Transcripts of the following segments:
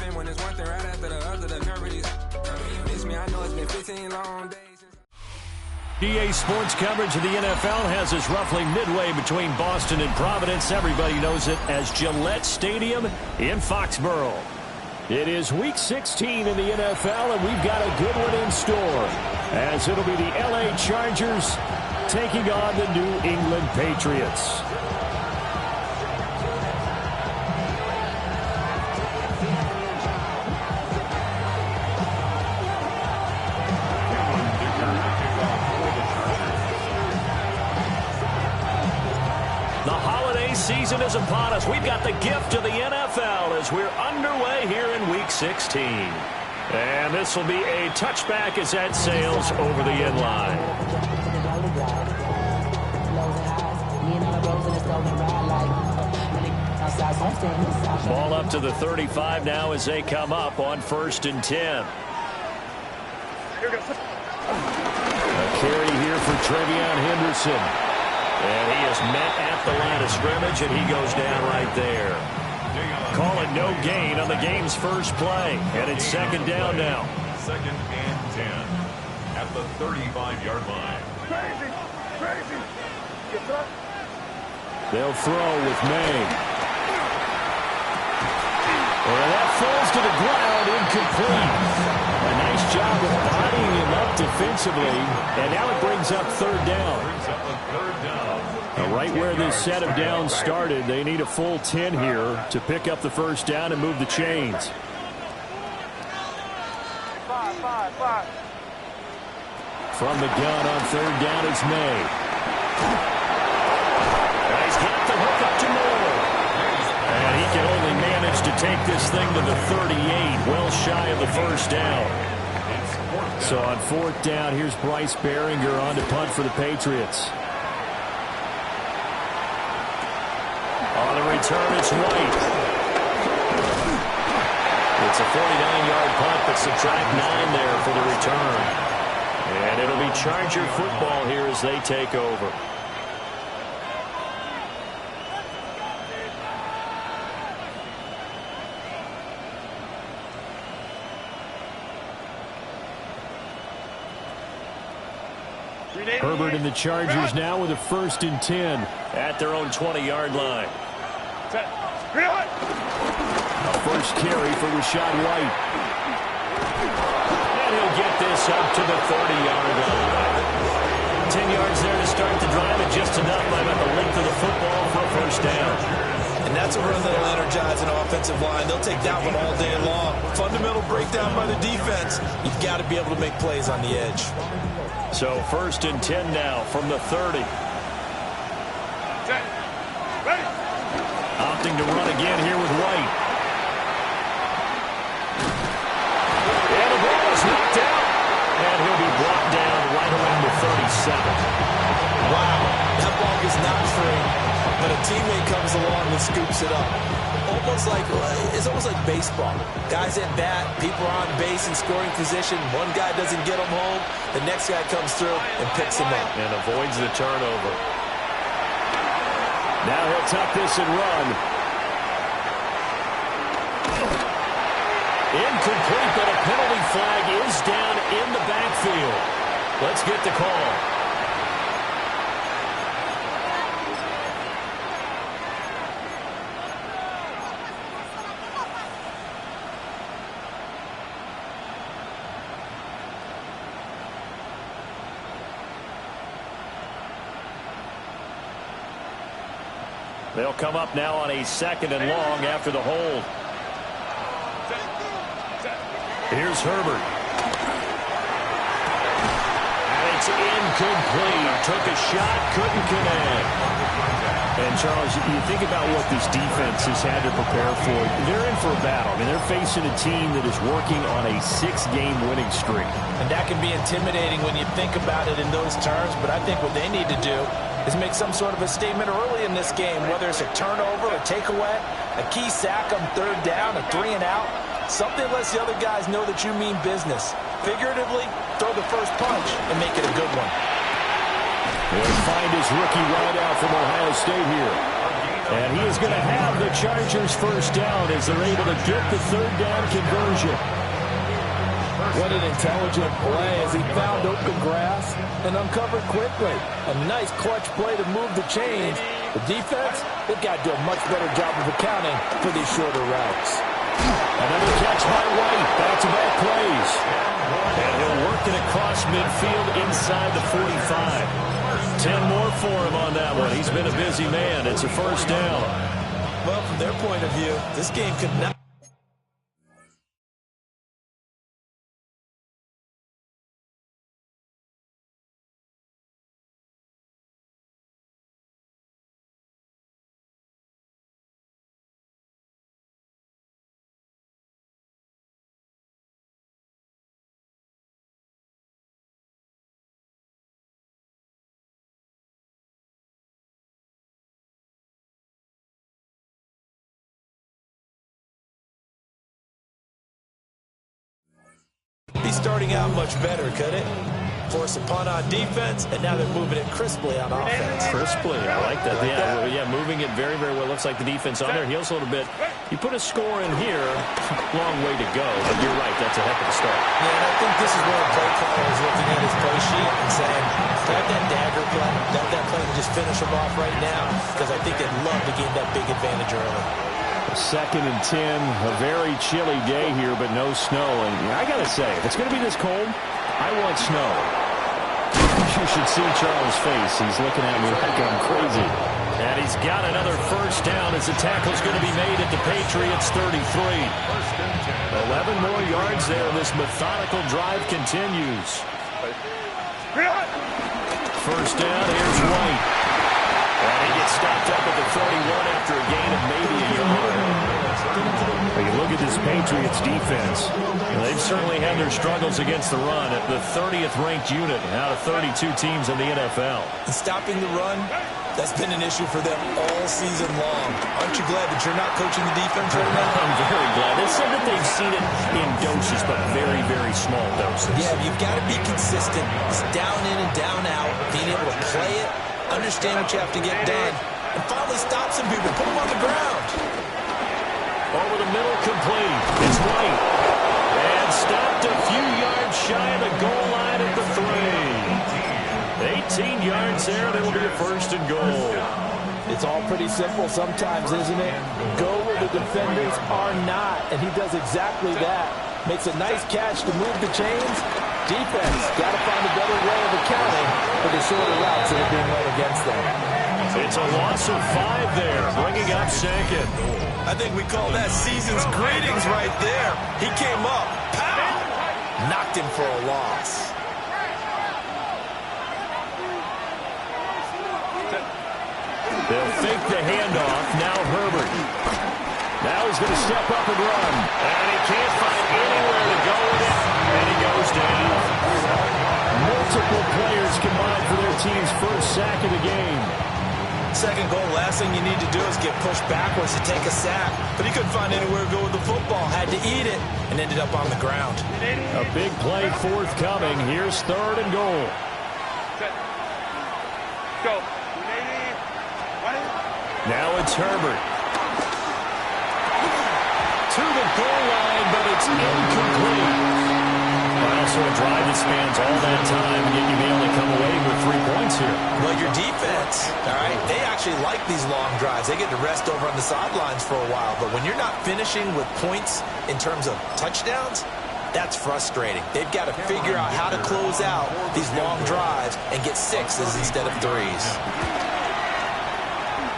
even when it's one thing right after the other, the nervous. Miss me, I know it's been 15 long days. EA Sports coverage of the NFL has us roughly midway between Boston and Providence. Everybody knows it as Gillette Stadium in Foxborough. It is Week 16 in the NFL, and we've got a good one in store, as it'll be the LA Chargers taking on the New England Patriots. Season is upon us. We've got the gift of the NFL as we're underway here in Week 16. And this will be a touchback as that sails over the end line. Ball up to the 35 now as they come up on 1st and 10. A carry here for Trevion Henderson. And he is met at the line of scrimmage, and he goes down right there. Call it no gain on the game's first play. And it's 2nd down now. 2nd and 10 at the 35-yard line. Crazy. They'll throw with May. And that falls to the ground, incomplete. A nice job of bodying him up defensively. And now it brings up 3rd down. Right where this set of downs started, they need a full 10 here to pick up the 1st down and move the chains. From the gun on 3rd down, it's May. He's got the hook up to Moore. And he can only manage to take this thing to the 38, well shy of the 1st down. So on 4th down, here's Bryce Behringer on to punt for the Patriots. On the return, it's White. It's a 49-yard punt, but subtract 9 there for the return. And it'll be Charger football here as they take over. Herbert and the Chargers now with a 1st and 10 at their own 20-yard line. A first carry for Rachaad White. And he'll get this up to the 30-yard line. 10 yards there to start the drive, and just enough by about the length of the football for a 1st down. And that's a run that'll energize an offensive line. They'll take that one all day long. Fundamental breakdown by the defense. You've got to be able to make plays on the edge. So 1st and 10 now from the 30. Opting to run again here with White. And the ball is knocked out. And he'll be brought down right around the 37. Wow, that ball gets knocked free, but a teammate comes along and scoops it up. It's almost like baseball. Guys at bat, people are on base in scoring position. One guy doesn't get them home. The next guy comes through and picks him up. And avoids the turnover. Now he'll tuck this and run. Incomplete, but a penalty flag is down in the backfield. Let's get the call. They'll come up now on a 2nd and long after the hold. Here's Herbert. And it's incomplete. Took a shot, couldn't connect. And, Charles, you think about what this defense has had to prepare for. They're in for a battle. I mean, they're facing a team that is working on a 6-game winning streak. And that can be intimidating when you think about it in those terms. But I think what they need to do is make some sort of a statement early in this game, whether it's a turnover, a takeaway, a key sack on 3rd down, a 3-and-out. Something lets the other guys know that you mean business. Figuratively, throw the first punch and make it a good one. He'll find his rookie wideout from Ohio State here. And he is going to have the Chargers first down as they're able to get the third down conversion. What an intelligent play as he found open grass and uncovered quickly. A nice clutch play to move the chains. The defense, they've got to do a much better job of accounting for these shorter routes. Another catch by White. Back-to-back plays. And he'll work it across midfield inside the 45. 10 more for him on that one. He's been a busy man. It's a first down. Well, from their point of view, this game could not. Be starting out much better, could it? Force a punt on defense, and now they're moving it crisply on offense. Crisply, I like that. Yeah, moving it very, very well. Looks like the defense on there heals a little bit. You put a score in here, long way to go, but you're right, that's a heck of a start. Yeah, and I think this is where a play caller is looking at his play sheet and saying, grab that dagger play, grab that play and just finish them off right now, because I think they'd love to gain that big advantage early. 2nd and 10, a very chilly day here, but no snow. And I got to say, if it's going to be this cold, I want snow. You should see Charles' face. He's looking at me like I'm crazy. And he's got another first down as the tackle's going to be made at the Patriots 33. 11 more yards there. This methodical drive continues. First down, here's White. And he gets stopped up at the 31 after a gain of maybe a yard. When you look at this Patriots defense, they've certainly had their struggles against the run at the 30th ranked unit out of 32 teams in the NFL. And stopping the run, that's been an issue for them all season long. Aren't you glad that you're not coaching the defense right now? I'm very glad. They said that they've seen it in doses, but very, very small doses. Yeah, you've got to be consistent. It's down in and down out, being able to play it, understand what you have to get done, and finally stop some people, put them on the ground. Over the middle, complete. It's White. And stopped a few yards shy of the goal line at the 3. 18 yards there, and it'll be a first and goal. It's all pretty simple sometimes, isn't it? Go where the defenders are not, and he does exactly that. Makes a nice catch to move the chains. Defense got to find a better way of accounting for the shorter routes that are being run against them. It's a loss of 5 there, bringing up 2nd. I think we call that season's greetings right there. He came up, pow! Knocked him for a loss. They'll fake the handoff. Now Herbert. Now he's going to step up and run. And he can't find anywhere to go with it. And he goes down. Multiple players combined for their team's first sack of the game. Second goal, last thing you need to do is get pushed backwards to take a sack. But he couldn't find anywhere to go with the football. Had to eat it and ended up on the ground. A big play forthcoming. Here's 3rd and goal. Go. Now it's Herbert. To the goal line, but it's incomplete. Well, so a drive that spans all that time, and yet you may only come away with 3 points here. Well, your defense, all right, they actually like these long drives. They get to rest over on the sidelines for a while. But when you're not finishing with points in terms of touchdowns, that's frustrating. They've got to figure out how to close out these long drives and get 6s instead of 3s.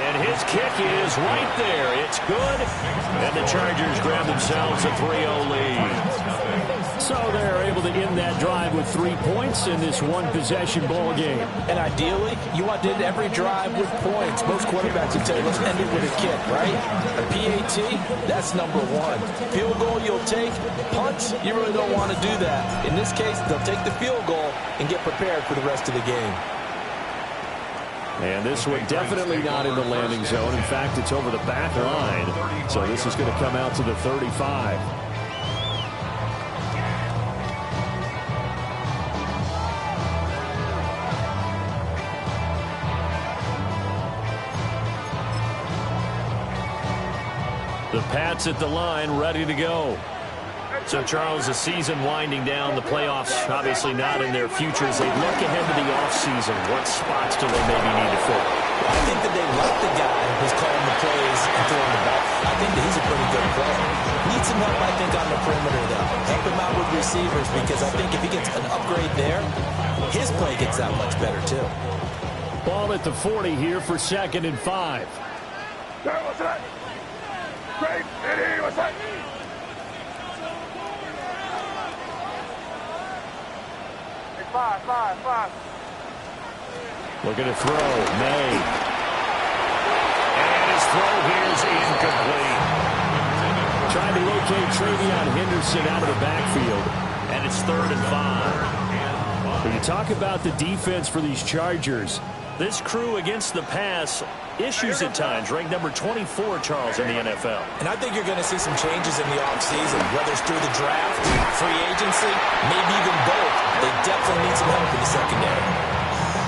And his kick is right there. It's good. And the Chargers grab themselves a 3-0 lead. So they're able to end that drive with 3 points in this one-possession ball game. And ideally, you want to end every drive with points. Most quarterbacks would tell you, let's end it with a kick, right? A PAT, that's number 1. Field goal you'll take. Punts, you really don't want to do that. In this case, they'll take the field goal and get prepared for the rest of the game. And this one definitely not in the landing zone. In fact, it's over the back line. So this is going to come out to the 35. The Pats at the line, ready to go. So, Charles, the season winding down, the playoffs obviously not in their future. As they look ahead to the offseason, what spots do they maybe need to fill? I think that they like the guy who's calling the plays and throwing the ball. I think that he's a pretty good player. Needs some help, I think, on the perimeter, though. Help him out with receivers, because I think if he gets an upgrade there, his play gets that much better, too. Ball at the 40 here for 2nd and 5. What's that? Great, Eddie, what's that? Five. Looking to throw. May. And his throw here is incomplete. Trying to locate Travion Henderson out of the backfield. And it's 3rd and 5. When you talk about the defense for these Chargers, this crew against the pass, issues at times, ranked number 24, Charles, in the NFL. And I think you're going to see some changes in the offseason, whether it's through the draft, free agency, maybe even both. They definitely need some help in the secondary.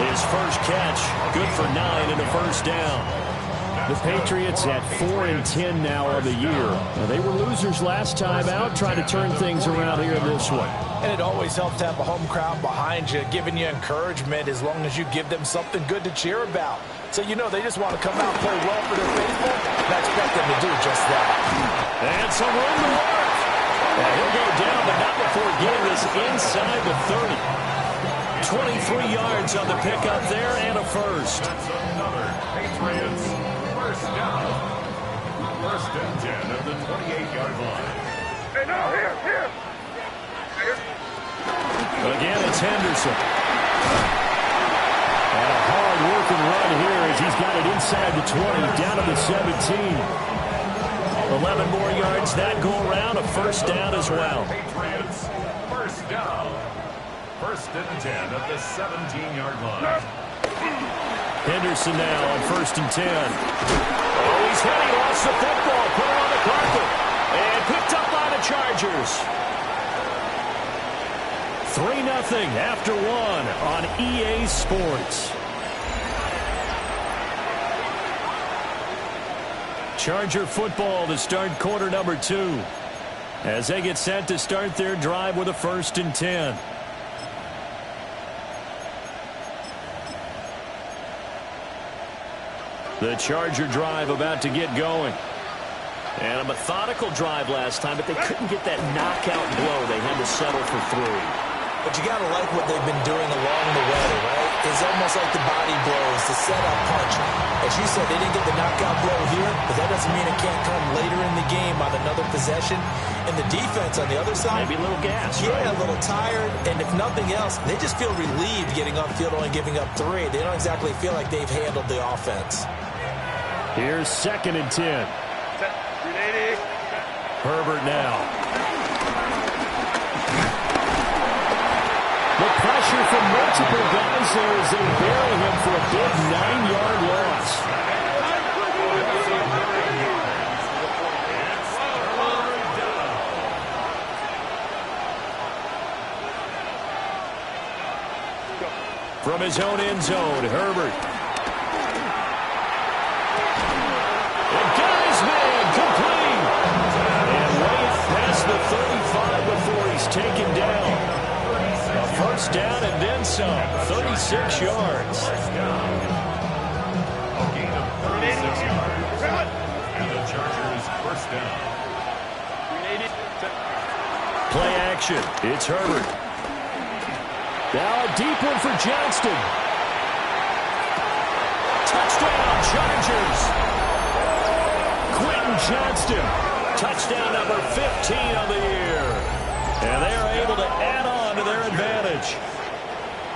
His first catch, good for 9 and a first down. The Patriots at 4-10 now on the year. Now, they were losers last time out, trying to turn things around here in this one. And it always helps to have a home crowd behind you, giving you encouragement as long as you give them something good to cheer about. So, you know, they just want to come out and play well for their faithful, and I expect them to do just that. And some room to work. And he'll go down, but not before getting this inside the 30. 23 yards on the pickup there and a first. That's another Patriots first down. 1st and 10 at the 28-yard line. Hey, no, here. Again, it's Henderson. And a hard-working run here as he's got it inside the 20, down to the 17. 11 more yards that go around, a first down as well. Patriots first down. 1st and 10 at the 17-yard line. Henderson now on 1st and 10. Oh, he's heading, lost the football, put it on the carpet, and picked up by the Chargers. 3-0 after 1 on EA Sports. Charger football to start quarter number 2 as they get set to start their drive with a 1st and 10. The Charger drive about to get going. And a methodical drive last time, but they couldn't get that knockout blow. They had to settle for 3. But you got to like what they've been doing along the way, right? It's almost like the body blows, the setup punch. As you said, they didn't get the knockout blow here, but that doesn't mean it can't come later in the game on another possession. And the defense on the other side, maybe a little gas, yeah, right? A little tired. And if nothing else, they just feel relieved getting upfield, only giving up 3. They don't exactly feel like they've handled the offense. Here's 2nd and 10. Herbert now. The pressure from multiple guys there as they bury him for a big 9-yard loss. From his own end zone, Herbert. And got his man complete. And way past the 35 before he's taken down. A first down and then some. 36 yards. A gain of 36 yards. And the Chargers first down. Play action. It's Herbert. Now a deep one for Johnston. Touchdown, Chargers. Quentin Johnston. Touchdown number 15 of the year. And they are able to add on to their advantage.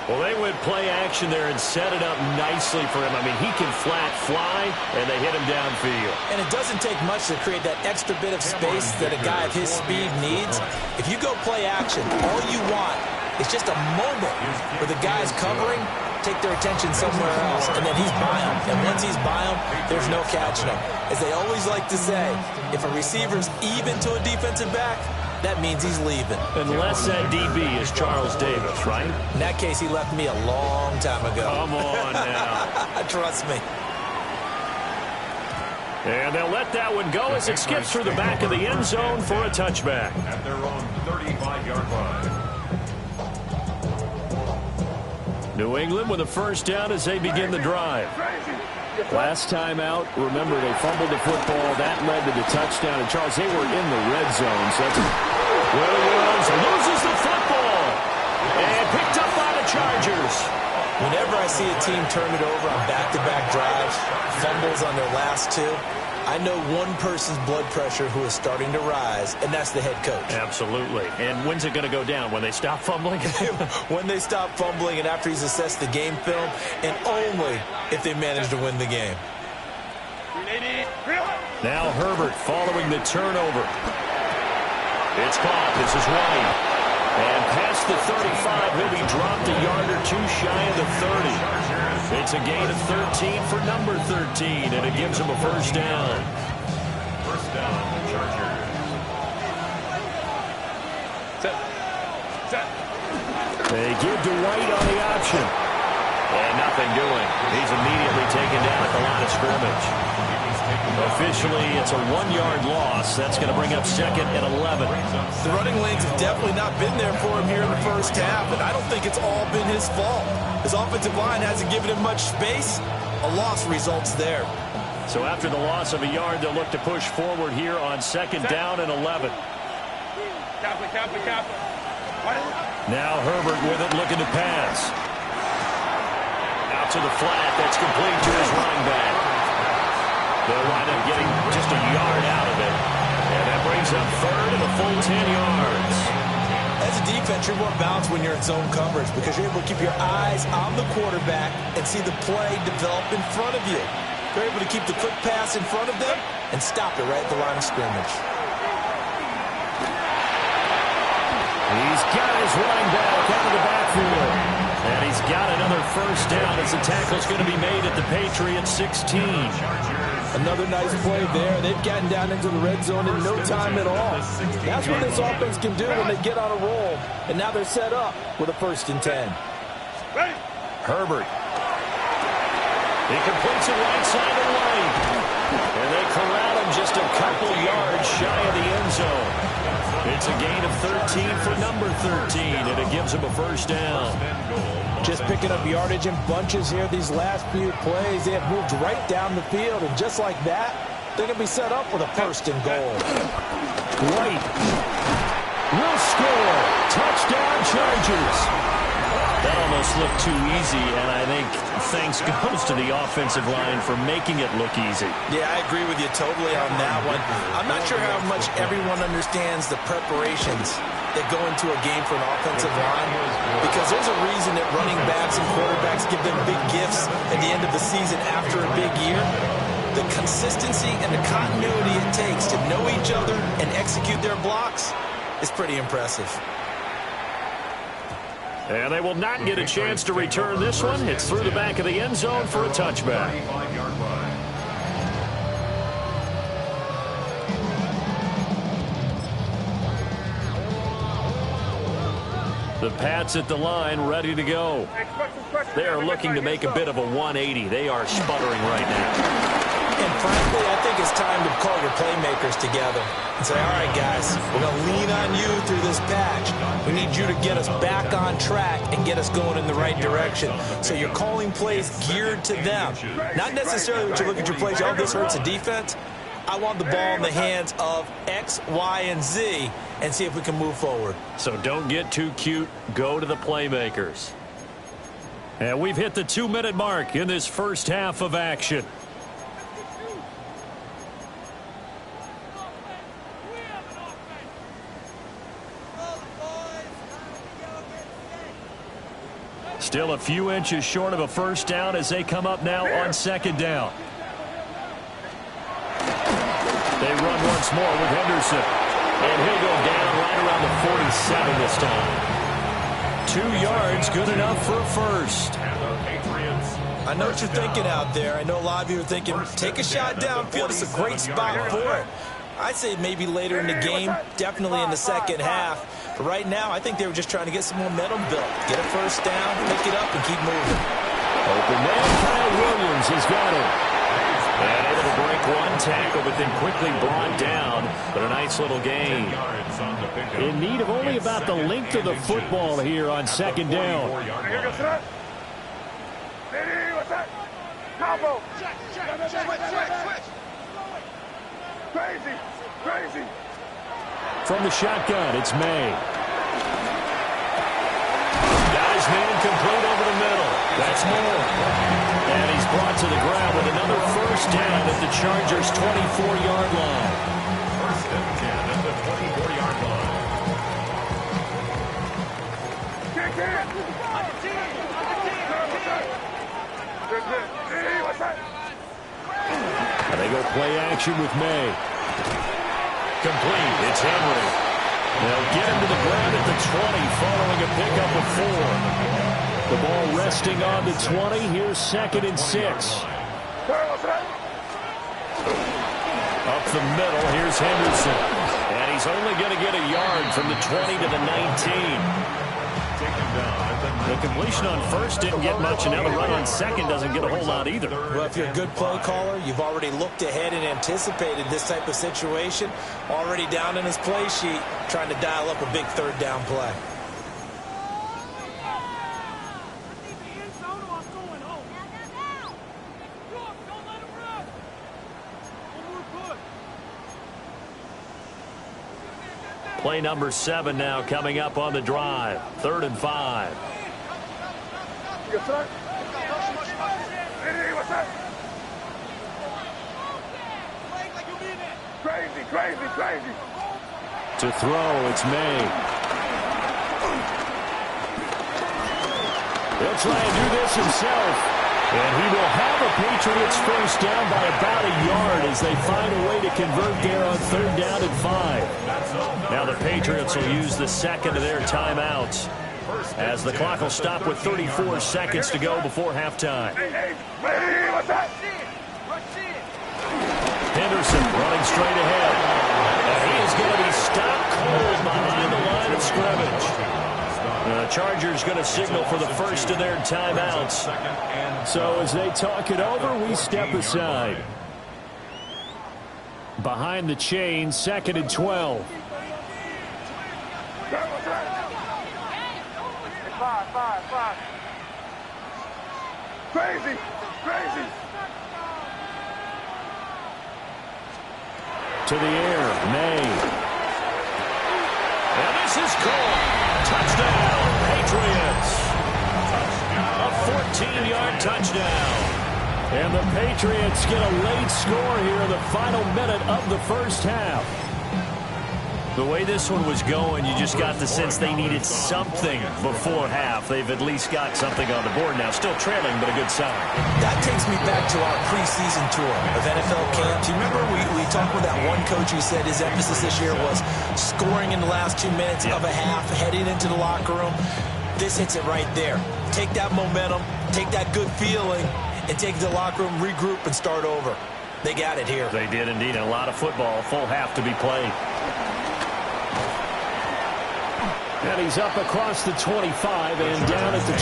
Well, they went play action there and set it up nicely for him. I mean, he can flat fly, and they hit him downfield. And it doesn't take much to create that extra bit of space that a guy of his speed needs. If you go play action, all you want is just a moment where the guy's covering, take their attention somewhere else, and then he's by him. And once he's by him, there's no catching him. As they always like to say, if a receiver's even to a defensive back, that means he's leaving. Unless that DB is Charles Davis, right? In that case, he left me a long time ago. Come on now. Trust me. And they'll let that one go as it skips through the back of the end zone for a touchback. At their own 35-yard line. New England with a first down as they begin the drive. Last time out, remember, they fumbled the football. That led to the touchdown. And, Charles, they were in the red zone. So that's Williams loses the football. And picked up by the Chargers. Whenever I see a team turn it over on back-to-back drives, fumbles on their last two, I know one person's blood pressure who is starting to rise, and that's the head coach. Absolutely. And when's it going to go down? When they stop fumbling? When they stop fumbling and after he's assessed the game film, and only if they manage to win the game. Now Herbert following the turnover. It's caught. This is White. And past the 35, he'll be dropped a yard or two shy of the 30. It's a gain of 13 for number 13, and it gives him a first down. First down, Chargers. Set. They give to White on the option. And nothing doing. He's immediately taken down at the line of scrimmage. Officially, it's a 1-yard loss. That's going to bring up second and 11. The running lanes have definitely not been there for him here in the first half, and I don't think it's all been his fault. His offensive line hasn't given him much space. A loss results there. So after the loss of a yard, they'll look to push forward here on second down and 11. Now Herbert with it, looking to pass. Out to the flat. That's complete to his running back. They'll wind up getting just a yard out of it. And that brings up third and a full 10 yards. As a defense, you're more balanced when you're in zone coverage because you're able to keep your eyes on the quarterback and see the play develop in front of you. You're able to keep the quick pass in front of them and stop it right at the line of scrimmage. He's got his running back out of the backfield. And he's got another first down as the tackle's going to be made at the Patriots 16. Another nice play there. They've gotten down into the red zone in no time at all. That's what this offense can do when they get on a roll. And now they're set up with a 1st and 10. Herbert. He completes it right side of the lane. And they corral him just a couple yards shy of the end zone. It's a gain of 13 for number 13, and it gives him a first down. Just picking up yardage in bunches here these last few plays. They have moved right down the field, and just like that, they're going to be set up with a 1st and goal. White will score. Touchdown, Chargers. That almost looked too easy, and I think thanks goes to the offensive line for making it look easy. Yeah, I agree with you totally on that one. I'm not sure how much everyone understands the preparations that go into a game for an offensive line, because there's a reason that running backs and quarterbacks give them big gifts at the end of the season after a big year. The consistency and the continuity it takes to know each other and execute their blocks is pretty impressive. And they will not get a chance to return this one. It's through the back of the end zone for a touchback. The Pats at the line, ready to go. They are looking to make a bit of a 180. They are sputtering right now. And frankly, I think it's time to call your playmakers together and say, all right, guys, we're going to lean on you through this patch. We need you to get us back on track and get us going in the right direction. So you're calling plays geared to them. Not necessarily what you look at your plays, oh, this hurts the defense. I want the ball in the hands of X, Y, and Z and see if we can move forward. So don't get too cute. Go to the playmakers. And we've hit the 2-minute mark in this first half of action. Still a few inches short of a first down as they come up now on second down. They run once more with Henderson. And he'll go down right around the 47 this time. 2 yards, good enough for a first. I know what you're thinking out there. I know a lot of you are thinking, take a shot downfield. It's a great spot for it. I'd say maybe later in the game, definitely in the second half. But right now, I think they were just trying to get some momentum built. Get a first down, pick it up, and keep moving. Open man, Kyle Williams has got it. And able to break one tackle, but then quickly brought down. But a nice little gain. In need of only about the length of the football here on second down. Combo. Crazy. From the shotgun, it's May. Got his man complete over the middle. That's more. And he's brought to the ground with another first down at the Chargers' 24-yard line. First and 10 at the 24-yard line. And they go play action with May. Complete. It's Henry. They'll get him to the ground at the 20 following a pickup of 4. The ball resting on the 20. Here's second and 6. Up the middle, here's Henderson. And he's only going to get a yard from the 20 to the 19. The completion on first didn't get much, and now the run on second doesn't get a whole lot either. Well, if you're a good play caller, you've already looked ahead and anticipated this type of situation. Already down in his play sheet, trying to dial up a big third down play. Play number 7 now coming up on the drive. 3rd and 5. Crazy. To throw, it's May. He'll try and do this himself. And he will have a Patriots first down by about a yard as they find a way to convert there on 3rd down and 5. Now the Patriots will use the second of their timeouts as the clock will stop with 34 seconds to go before halftime. Henderson running straight ahead. And he is going to be stopped cold behind the line of scrimmage. The Chargers going to signal for the first of their timeouts. So as they talk it over, we step aside. Behind the chain, 2nd and 12. Five. Crazy. To the air, May. And this is caught. Touchdown, Patriots. A 14-yard touchdown. And the Patriots get a late score here in the final minute of the first half. The way this one was going, you just got the sense they needed something before half. They've at least got something on the board now. Still trailing, but a good sign. That takes me back to our preseason tour of NFL camps. You remember we talked with that one coach who said his emphasis this year was scoring in the last 2 minutes of a half, heading into the locker room. This hits it right there. Take that momentum, take that good feeling, and take it to the locker room, regroup, and start over. They got it here. They did indeed. And a lot of football, full half to be played. And he's up across the 25 and down at the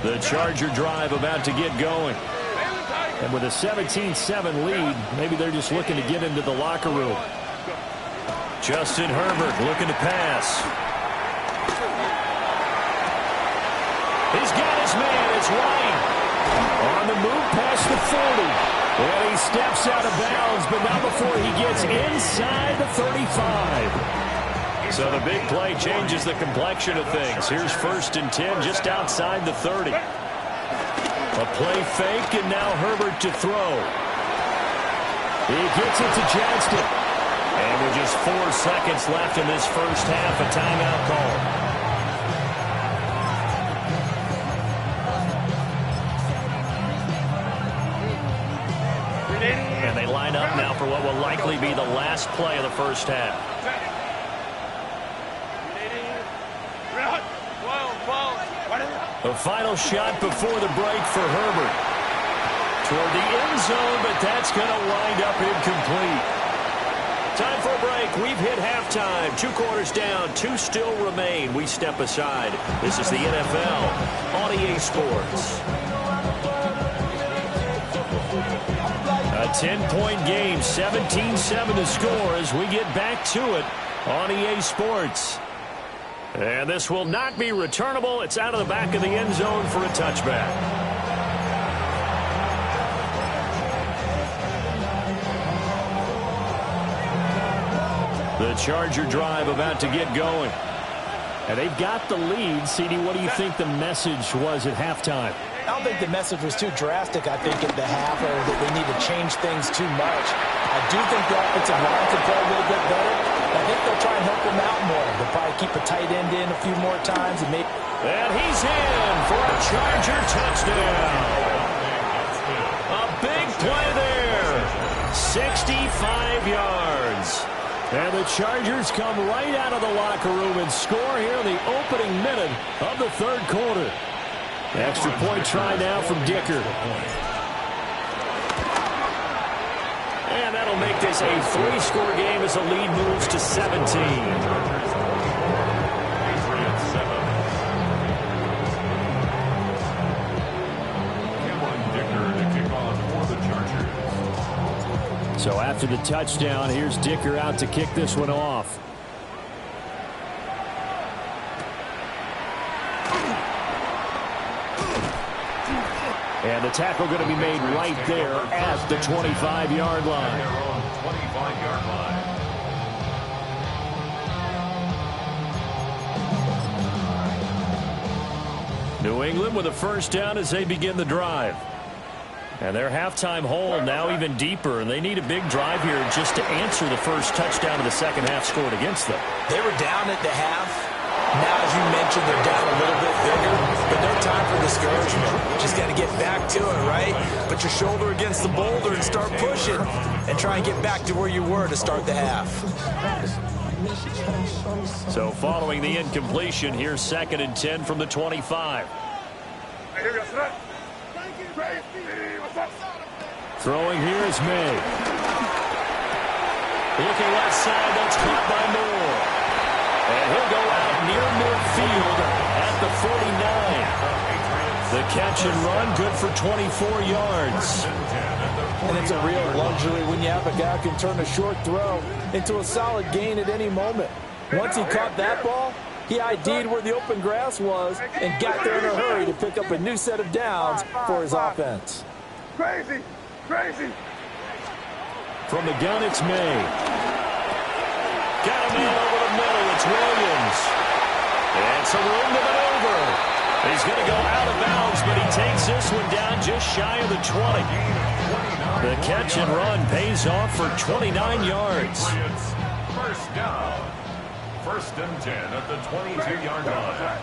28. The Charger drive about to get going. And with a 17-7 lead, maybe they're just looking to get into the locker room. Justin Herbert looking to pass. He's got his man. It's Ryan. On the move past the 40. And he steps out of bounds, but not before he gets inside the 35. So the big play changes the complexion of things. Here's 1st and 10 just outside the 30. A play fake, and now Herbert to throw. He gets it to Johnston. And with just 4 seconds left in this first half, a timeout call. And they line up now for what will likely be the last play of the first half. The final shot before the break for Herbert. Toward the end zone, but that's going to wind up incomplete. Time Time for a break. We've hit halftime. 2 quarters down. 2 still remain. We step aside. This is the NFL on EA Sports. A 10-point game. 17-7 to score as we get back to it on EA Sports. And this will not be returnable. It's out of the back of the end zone for a touchback. The Charger drive about to get going. And they've got the lead. CD, what do you think the message was at halftime? I don't think the message was too drastic, I think, at the half, or that they need to change things too much. I do think the offensive line can play a little bit better. I think they'll try and help them out more. They'll probably keep a tight end in a few more times. And he's in for a Charger touchdown. A big play there. 65 yards. And the Chargers come right out of the locker room and score here in the opening minute of the third quarter. Extra point try now from Dicker. And that'll make this a 3-score game as the lead moves to 17. So after the touchdown, here's Dicker out to kick this one off. And the tackle going to be made right there at the 25-yard line. 25-yard line. New England with a first down as they begin the drive. And their halftime hole now even deeper, and they need a big drive here just to answer the first touchdown of the second half scored against them. They were down at the half. Now, as you mentioned, they're down a little bit bigger, but no time for discouragement. Just got to get back to it, right? Put your shoulder against the boulder and start pushing, and try and get back to where you were to start the half. So following the incompletion, here's 2nd and 10 from the 25. Throwing here is May. Looking left side, that's caught by Moore. And he'll go out near midfield at the 49. The catch and run, good for 24 yards. And it's a real luxury when you have a guy who can turn a short throw into a solid gain at any moment. Once he caught that ball, he ID'd where the open grass was and got there in a hurry to pick up a new set of downs for his offense. Crazy! Crazy! From the gun, it's May. Got a man over the middle. It's Williams. And some room to maneuver. He's going to go out of bounds, but he takes this one down just shy of the 20. The catch and run pays off for 29 yards. First down. 1st and 10 at the 22-yard line.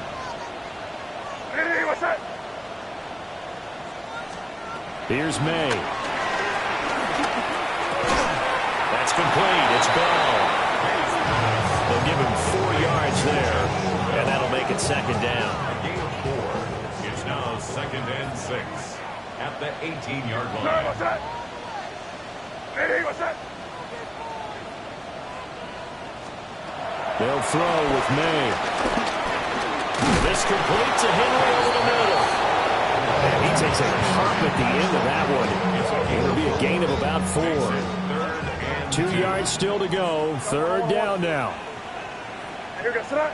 Hey, what's that? Here's May. That's complete. It's Bell. They'll give him 4 yards there, and that'll make it 2nd down. A gain of 4. It's now 2nd and 6 at the 18-yard line. Hey, what's that? Hey, what's that? They'll throw with May. This completes a Henry over the middle. And he takes a pop at the end of that one. It'll be a gain of about 4. 2 yards still to go. 3rd down now. Hey, what's that?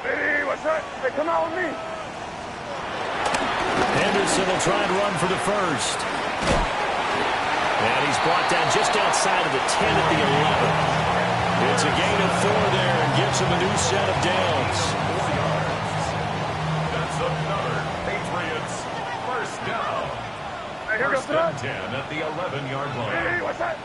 Hey, what's that? Hey, come out with me. Henderson will try and run for the first. And he's brought down just outside of the 10 at the 11. It's a gain of 4 there and gives him a new set of downs. 4 yards. That's another Patriots first down. Hey, here goes 1st and 10 at the 11-yard line. Hey, what's that?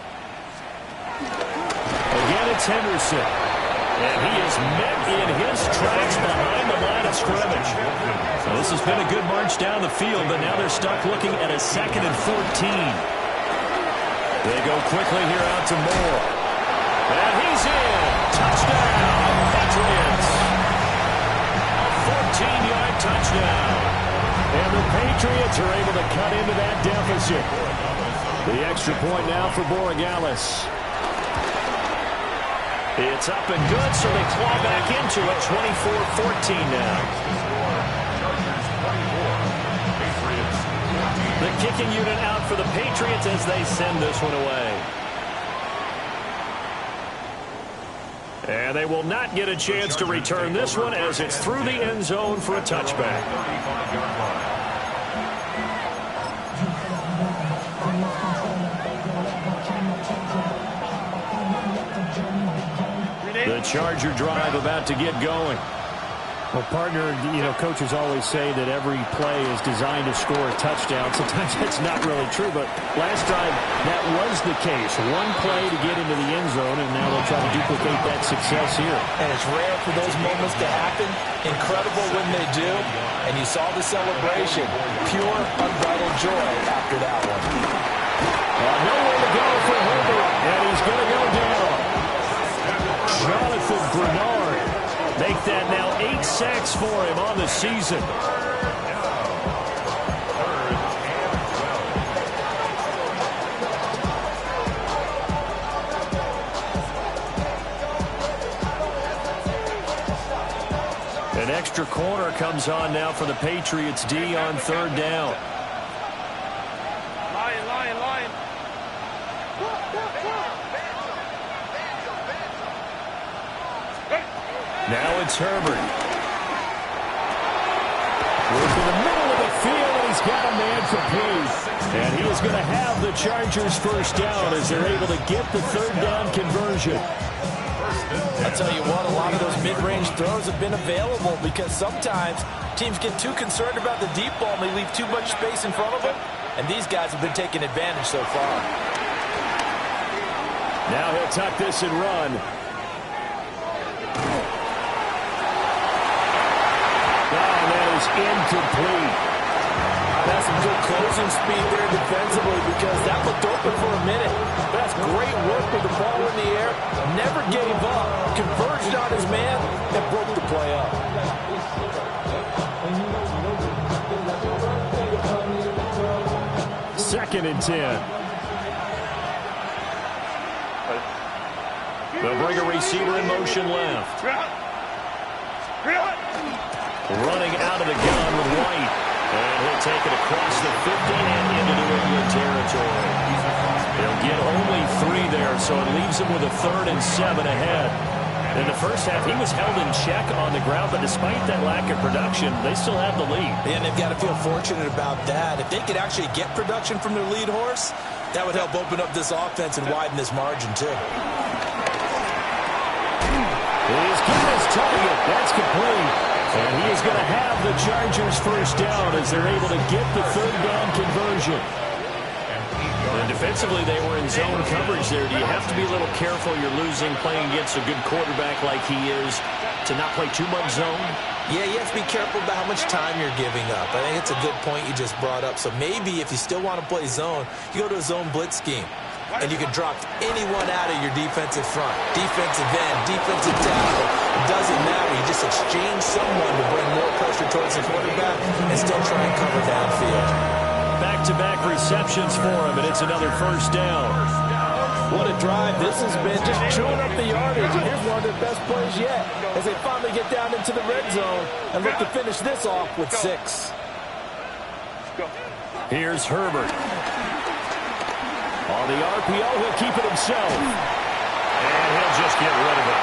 Again, it's Henderson. And he is met in his tracks behind the line of scrimmage. So this has been a good march down the field, but now they're stuck looking at a 2nd and 14. They go quickly here out to Moore. And he's in. Touchdown, Patriots. A 14-yard touchdown. And the Patriots are able to cut into that deficit. The extra point now for Borregales. It's up and good, so they claw back into it. 24-14 now. The kicking unit out for the Patriots as they send this one away. And they will not get a chance to return this one as it's through the end zone for a touchback. The Charger drive about to get going. Well, partner, coaches always say that every play is designed to score a touchdown. Sometimes that's not really true, but last drive, that was the case. One play to get into the end zone, and now they'll try to duplicate that success here. And it's rare for those moments to happen. Incredible when they do. And you saw the celebration. Pure, unbridled joy after that one. Nowhere to go for Herbert, and he's going to go down. Jonathan Bernard. Make that now 8 sacks for him on the season. An extra corner comes on now for the Patriots D on third down. Lion. Now it's Herbert. Goes to the middle of the field, and he's got a man complete. And he is going to have the Chargers first down as they're able to get the third down conversion. I'll tell you what, a lot of those mid-range throws have been available because sometimes teams get too concerned about the deep ball and they leave too much space in front of them. And these guys have been taking advantage so far. Now he'll tuck this and run. Incomplete. That's some good closing speed there defensively because that looked open for a minute. But that's great work with the ball in the air. Never gave up. Converged on his man and broke the play up. Second and 10. They'll bring a receiver in motion left. Running out of the gun with White. And he'll take it across the 50 and into New England territory. They'll get only 3 there, so it leaves them with a 3rd and 7 ahead. In the first half, he was held in check on the ground, but despite that lack of production, they still have the lead. And they've got to feel fortunate about that. If they could actually get production from their lead horse, that would help open up this offense and widen this margin, too. He's got his target. That's complete. And he is going to have the Chargers first down as they're able to get the third down conversion. And defensively, they were in zone coverage there. Do you have to be a little careful? You're losing, playing against a good quarterback like he is, to not play too much zone? Yeah, you have to be careful about how much time you're giving up. I think it's a good point you just brought up. So maybe if you still want to play zone, you go to a zone blitz scheme. And you can drop anyone out of your defensive front. Defensive end, defensive tackle. It doesn't matter. You just exchange someone to bring more pressure towards the quarterback and still try and cover downfield. Back-to-back receptions for him, and it's another first down. What a drive this has been, just chewing up the yardage. And here's one of their best plays yet as they finally get down into the red zone and look to finish this off with 6. Here's Herbert. On the RPO, he'll keep it himself. And he'll just get rid of it.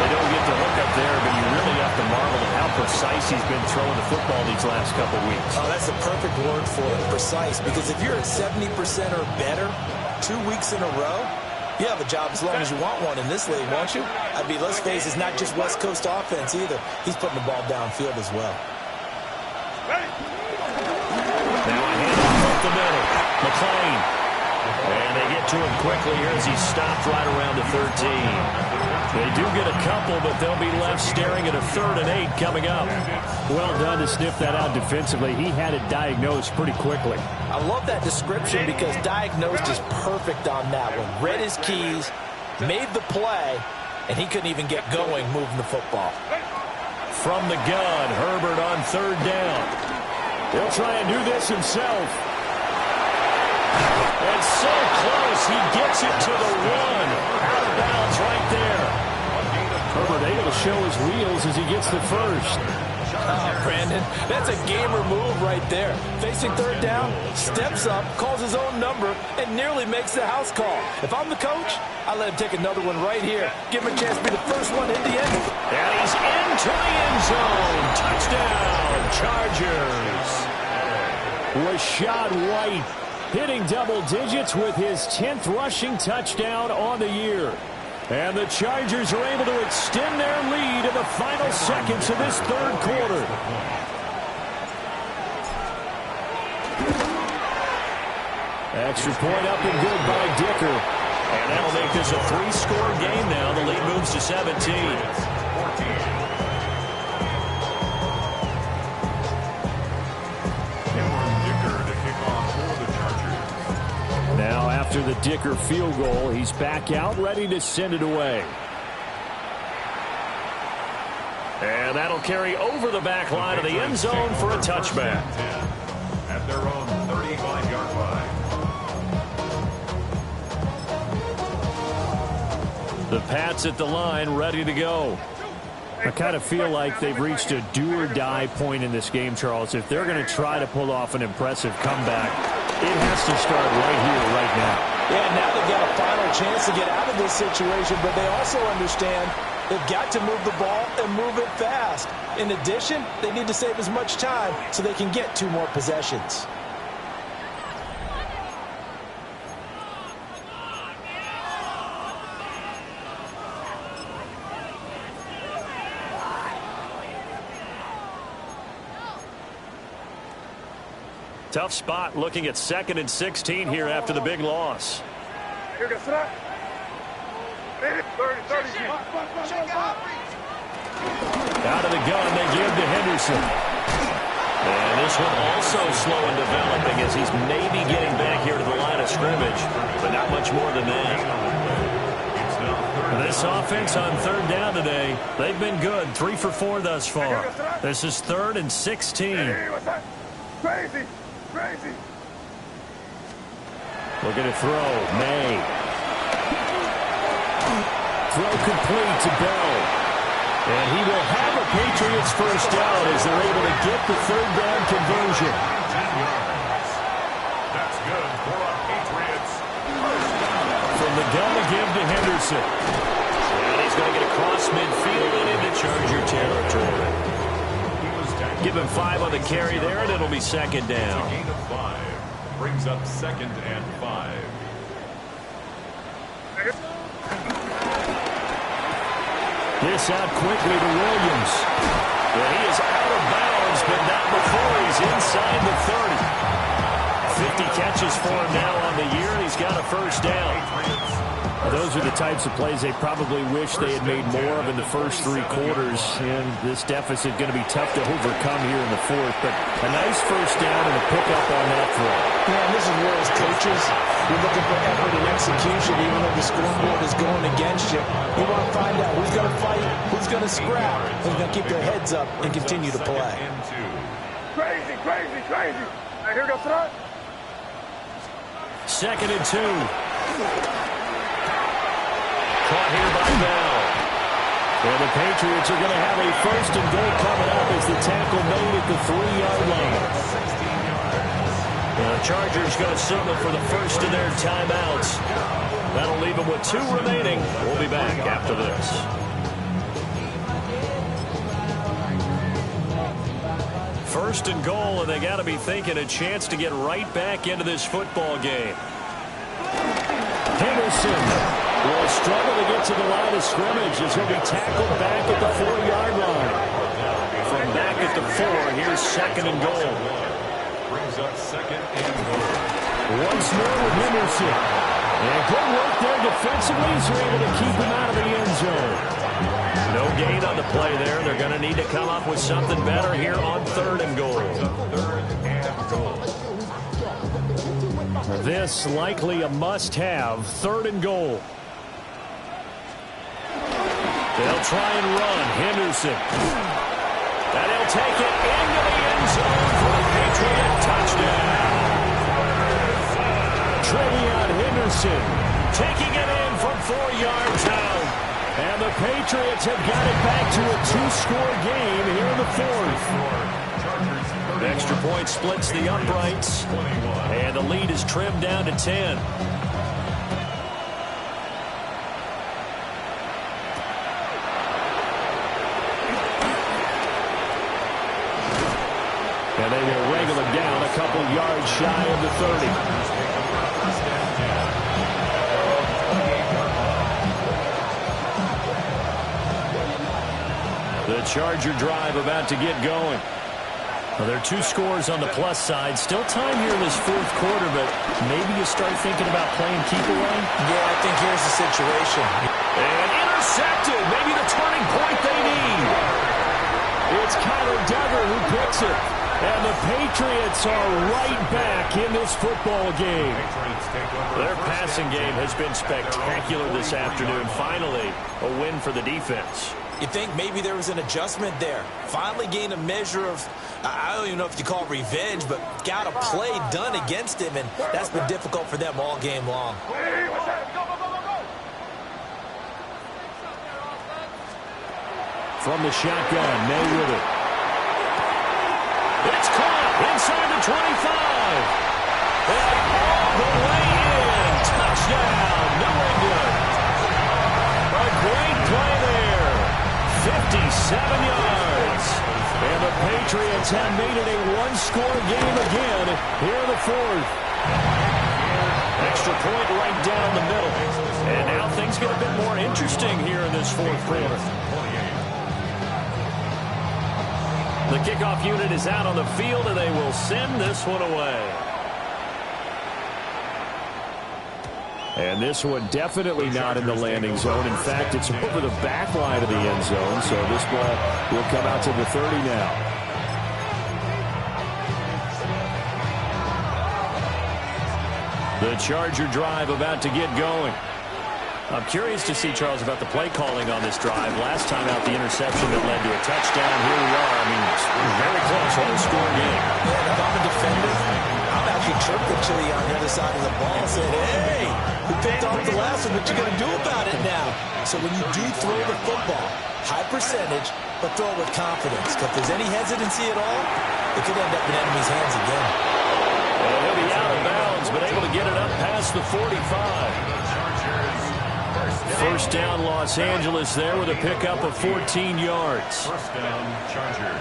They don't get the hook up there, but you really have to marvel at how precise he's been throwing the football these last couple weeks. Oh, that's a perfect word for it, precise, because if you're at 70% or better 2 weeks in a row, you have a job as long as you want one in this league, won't you? I mean, let's face it, it's not just West Coast offense either. He's putting the ball downfield as well. Now a handoff up the middle. McClain. And they get to him quickly here as he's stopped right around the 13. They do get a couple, but they'll be left staring at a 3rd and 8 coming up. Well done to sniff that out defensively. He had it diagnosed pretty quickly. I love that description because diagnosed is perfect on that one. Read his keys, made the play, and he couldn't even get going moving the football. From the gun, Herbert on 3rd down. He'll try and do this himself. And so close, he gets it to the 1. Out of bounds right there. Herbert able to show his wheels as he gets the first. Oh, Brandon, that's a gamer move right there. Facing third down, steps up, calls his own number, and nearly makes the house call. If I'm the coach, I let him take another one right here. Give him a chance to be the first one in the end. And he's into the end zone. Touchdown, Chargers. Rashad White hitting double digits with his 10th rushing touchdown on the year. And the Chargers are able to extend their lead in the final seconds of this third quarter. Extra point up and good by Dicker. And that'll make this a 3-score game now. The lead moves to 17. Now, after the Dicker field goal, he's back out, ready to send it away. And that'll carry over the back line of the end zone for a touchback. At their own 35-yard line. The Pats at the line, ready to go. I kind of feel like they've reached a do-or-die point in this game, Charles. If they're going to try to pull off an impressive comeback, it has to start right here, right now. Yeah, now they've got a final chance to get out of this situation, but they also understand they've got to move the ball and move it fast. In addition, they need to save as much time so they can get 2 more possessions. Tough spot looking at 2nd and 16 here after the big loss. Out of the gun, they give to Henderson. And this one also slow in developing as he's maybe getting back here to the line of scrimmage, but not much more than that. This offense on 3rd down today, they've been good. 3 for 4 thus far. This is 3rd and 16. Crazy. Crazy. Looking to throw. May. Throw complete to Bell. And he will have a Patriots first down as they're able to get the 3rd down conversion. That's good for a Patriots first down. From the gun to give to Henderson. And he's going to get across midfield and into Charger territory. Give him 5 on the carry there, and it'll be 2nd down. A gain of 5 brings up 2nd and 5. This out quickly to Williams. And he is out of bounds, but not before he's inside the 30. 50 catches for him now on the year, and he's got a first down. Those are the types of plays they probably wish they had made more of in the first 3 quarters. And this deficit going to be tough to overcome here in the 4th. But a nice first down and a pickup on that throw. Yeah, and this is where as coaches, you're looking for effort and execution, even though the scoreboard is going against you. You want to find out who's going to fight, who's going to scrap, who's going to keep their heads up and continue to play. Crazy, crazy, crazy. Now here goes front. 2nd and 2. Caught here by Bell. And the Patriots are going to have a 1st and goal coming up as the tackle made at the 3-yard line. The Chargers going to settle for the first of their timeouts. That'll leave them with 2 remaining. We'll be back after this. First and goal, and they got to be thinking a chance to get right back into this football game. Henderson will struggle to get to the line of scrimmage as he'll be tackled back at the 4-yard line. From back at the 4, here's 2nd and goal. Brings up 2nd and goal. Once more with Henderson. And good work there defensively as they're able to keep him out of the end zone. No gain on the play there. They're going to need to come up with something better here on 3rd and goal. 3rd and goal. This likely a must-have. 3rd and goal. They'll try and run. Henderson. And he'll take it into the end zone for a Patriot touchdown. Trevion Henderson taking it in from 4 yards out. And the Patriots have got it back to a 2-score game here in the fourth. Extra point splits the uprights, and the lead is trimmed down to 10. And they will wrangle him down a couple yards shy of the 30. The Charger drive about to get going. Well, there are 2 scores on the plus side. Still time here in this fourth quarter, but maybe you start thinking about playing keep away? Yeah, I think here's the situation. And intercepted. Maybe the turning point they need. It's Kyler Duggar who picks it. And the Patriots are right back in this football game. Their passing game has been spectacular this afternoon. Finally, a win for the defense. You think maybe there was an adjustment there. Finally gained a measure of, I don't even know if you call it revenge, but got a play done against him, and that's been difficult for them all game long. From the shotgun, May with it. It's caught inside the 25. And all the way in. Touchdown, New England. A great play there. 57 yards. And the Patriots have made it a 1-score game again here in the fourth. Extra point right down the middle. And now things get a bit more interesting here in this fourth quarter. The kickoff unit is out on the field, and they will send this one away. And this one definitely not in the landing zone. In fact, it's over the back line of the end zone, so this ball will come out to the 30 now. The Charger drive about to get going. I'm curious to see, Charles, about the play calling on this drive. Last time out, the interception that led to a touchdown. Here we are. I mean, it's very close. One-score game. Yeah, if I'm a defender, I'm actually chirping to you on the other side of the ball and saying, hey, we picked off the last one. What you going to do about it now? So when you do throw the football, high percentage, but throw it with confidence. Because if there's any hesitancy at all, it could end up in enemy's hands again. And he'll be out of bounds, but able to get it up past the 45. First down, Los Angeles there with a pickup of 14 yards. First down, Chargers.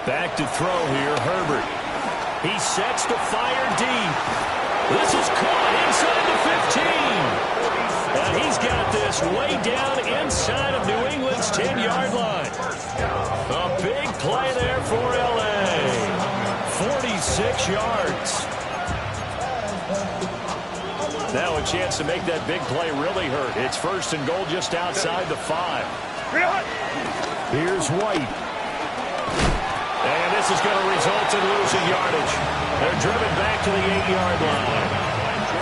Back to throw here, Herbert. He sets to fire deep. This is caught inside the 15. And he's got this way down inside of New England's 10-yard line. A big play there for L.A. 46 yards. Now a chance to make that big play really hurt. It's first and goal just outside the 5. Here's White. And this is going to result in losing yardage. They're driven back to the 8-yard line.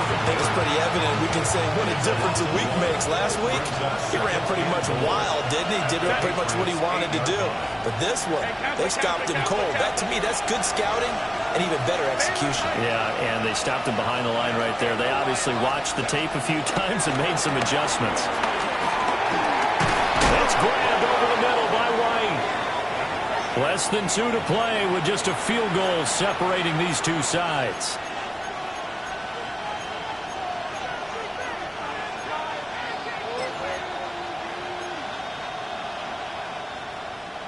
I think it's pretty evident. We can say what a difference a week makes. Last week, he ran pretty much wild, didn't he? Did pretty much what he wanted to do. But this one, they stopped him cold. That, to me, that's good scouting and even better execution. Yeah, and they stopped him behind the line right there. They obviously watched the tape a few times and made some adjustments. That's grabbed over the middle by White. Less than 2 to play with just a field goal separating these two sides.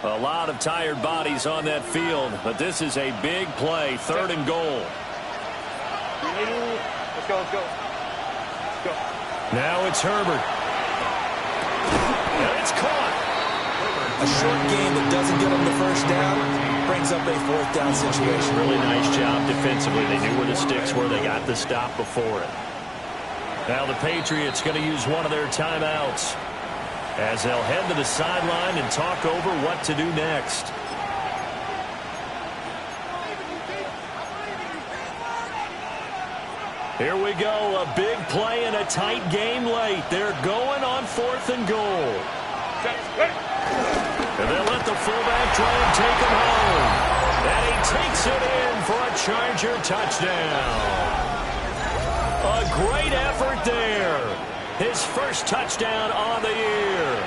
A lot of tired bodies on that field, but this is a big play, 3rd and goal. Let's go, let's go. Let's go. Now it's Herbert. And it's caught. A short game that doesn't get them the first down brings up a 4th down situation. Really nice job defensively. They knew where the sticks were. They got the stop before it. Now the Patriots going to use one of their timeouts as they'll head to the sideline and talk over what to do next. Here we go, a big play in a tight game late. They're going on 4th and goal. And they'll let the fullback try and take him home. And he takes it in for a Charger touchdown. A great effort there. His first touchdown on the year.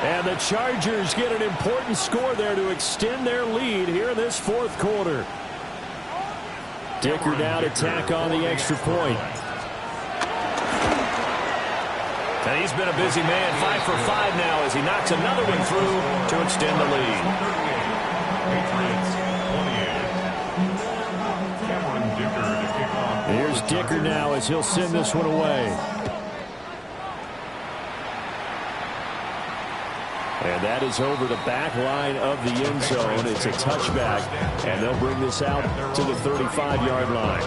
And the Chargers get an important score there to extend their lead here in this fourth quarter. Dicker now to tack on the extra point. And he's been a busy man, 5 for 5 now as he knocks another one through to extend the lead. Here's Dicker now as he'll send this one away. And that is over the back line of the end zone. It's a touchback, and they'll bring this out to the 35-yard line.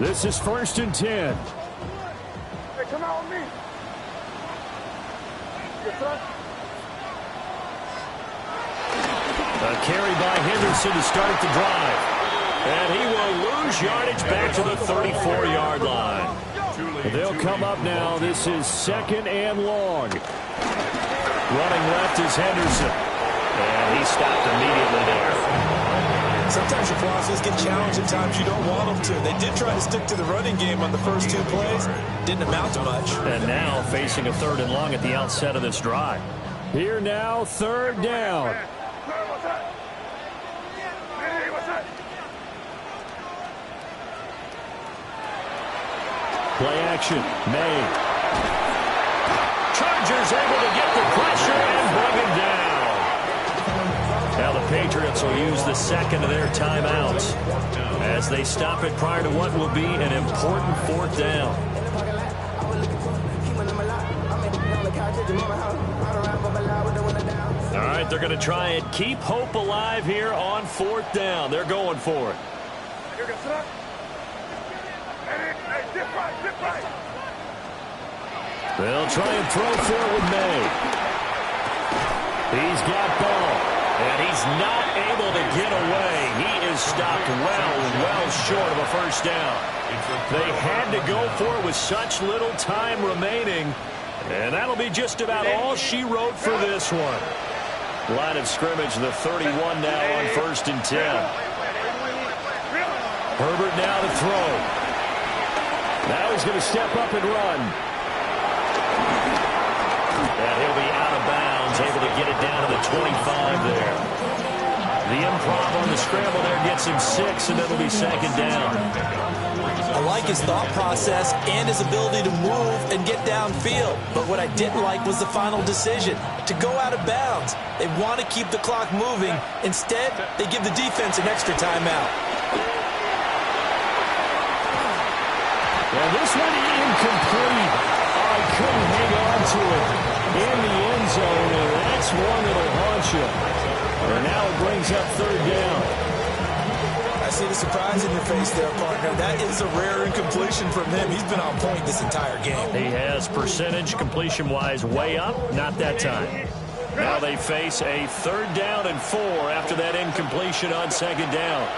This is 1st and 10. Hey, come out with me. Yes, sir. A carry by Henderson to start the drive. And he will lose yardage back to the 34-yard line. They'll come up now. This is 2nd and long. Running left is Henderson. And he stopped immediately there. Sometimes your process get challenged at times you don't want them to. They did try to stick to the running game on the first 2 plays. Didn't amount to much. And now facing a 3rd and long at the outset of this drive. Here now, 3rd down. Play action. May. Chargers able to get the pressure and bring him down. Now the Patriots will use the 2nd of their timeouts as they stop it prior to what will be an important 4th down. All right, they're going to try and keep hope alive here on 4th down. They're going for it. They'll try and throw for it with May. He's got ball, and he's not able to get away. He is stopped well short of a 1st down. They had to go for it with such little time remaining, and that'll be just about all she wrote for this one. Line of scrimmage, the 31 now on 1st and 10. Herbert now to throw. Now he's going to step up and run. And he'll be out of bounds, able to get it down to the 25 there. The improv on the scramble there gets him 6, and it'll be 2nd down. I like his thought process and his ability to move and get downfield. But what I didn't like was the final decision, to go out of bounds. They want to keep the clock moving. Instead, they give the defense an extra timeout. Well, this one incomplete. I couldn't hang on to it in the end zone, and that's one that'll haunt you. And now it brings up 3rd down. I see the surprise in your face there, partner. That is a rare incompletion from him. He's been on point this entire game. He has percentage completion-wise way up, not that time. Now they face a 3rd down and 4 after that incompletion on 2nd down.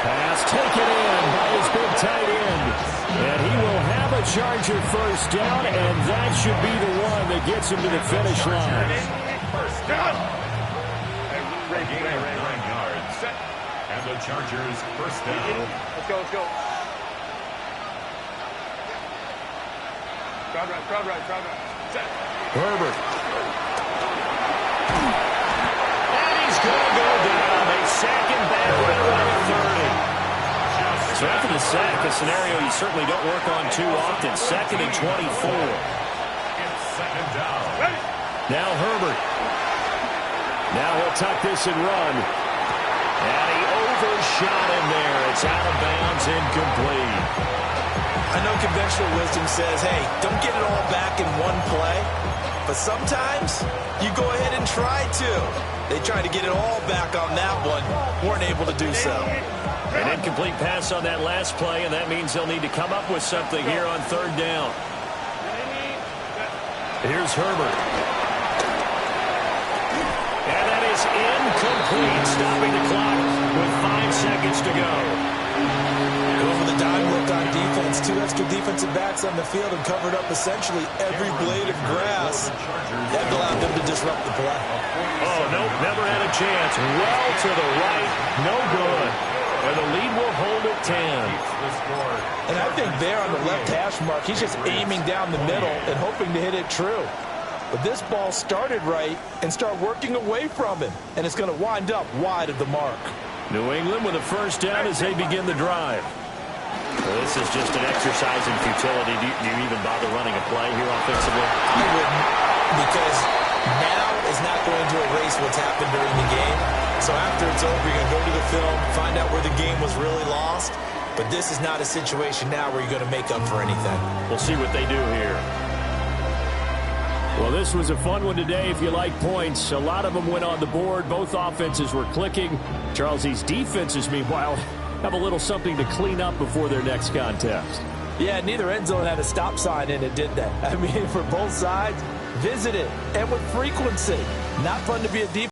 Pass taken in by his big tight end. And he will have a Charger 1st down, and that should be the one that gets him to the finish line. 1st down. Gain of 9 yards. And the Chargers 1st down. Let's go. Crowd right. Set. Herbert. And he's going to go down. They sack him back right around 30. So after the sack, a scenario you certainly don't work on too often. 2nd and 24. It's 2nd down. Now Herbert. Now he'll tuck this and run. And he overshot him there. It's out of bounds, incomplete. I know conventional wisdom says, hey, don't get it all back in one play. But sometimes you go ahead and try to. They tried to get it all back on that one. Weren't able to do so. An incomplete pass on that last play, and that means they'll need to come up with something here on 3rd down. Here's Herbert. And that is incomplete, stopping the clock with 5 seconds to go. Go for the dime look on defense. 2 extra defensive backs on the field and covered up essentially every blade of grass. That allowed them to disrupt the play. Oh, no, never had a chance. Well to the right, no good. And the lead will hold at 10. And I think there on the left hash mark, he's just aiming down the middle and hoping to hit it true. But this ball started right and start working away from him. And it's going to wind up wide of the mark. New England with a first down as they begin the drive. Well, this is just an exercise in futility. Do you even bother running a play here offensively? I wouldn't, because now is not going to erase what's happened during the game. So after it's over, you're going to go to the film, find out where the game was really lost. But this is not a situation now where you're going to make up for anything. We'll see what they do here. Well, this was a fun one today if you like points. A lot of them went on the board. Both offenses were clicking. Charles, these defenses, meanwhile, have a little something to clean up before their next contest. Yeah, neither end zone had a stop sign in it, did they? I mean, for both sides, visit it, and with frequency. Not fun to be a defense.